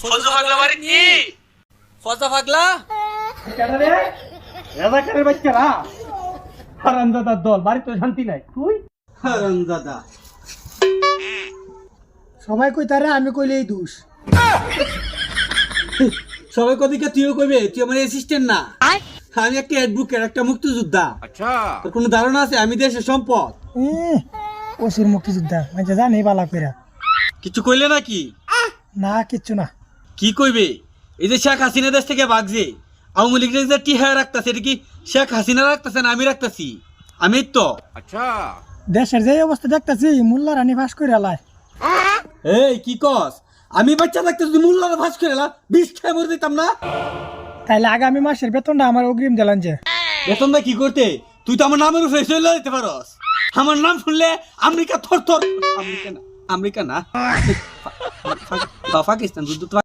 ফজু পাগলা বাড়ি কি ফজা পাগলা কেডা রে রাজাকারের বাচ্চারা হারামজাদার দল বাড়িতে শান্তি নাই তুই হারামজাদা সবাই কইতারে আমি কইলেই দোষ সবাই কদিকে তুইও কইবে তুই আমার অ্যাসিস্ট্যান্ট না আমি একটা অ্যাডভোকেট একটা মুক্তিযোদ্ধা আচ্ছা তোর কোনো ধারণা আছে আমি দেশের সম্পদ ওসির মুক্তিযোদ্ধা মানে জানি বালা কইরা কিছু কইলে নাকি না কিচ্ছু না কি কইবে এই যে শেখ হাসিনা দেশ থেকে ভাগছে আওয়ামী লীগ যে টিহা রাখতেছে এটা কি শেখ হাসিনা রাখতেছে না আমি রাখতেছি আমি তো দেশের যে অবস্থা দেখতাছি মোল্লা রানী ফাঁস কইরা লাই এই কি কস আমি বাচ্চা থাকতে যদি মোল্লারা ফাঁস করে এলা বিষ খেয়ে মরে দিতাম না তাইলে আগামী মাসের বেতনটা আমার অগ্রিম দিলাম যে বেতন দা কি করতে তুই তো আমার নামের উপরে চলে যেতে পারস আমার নাম শুনলে আমেরিকা থর থর আমেরিকা না পাকিস্তান যুদ্ধ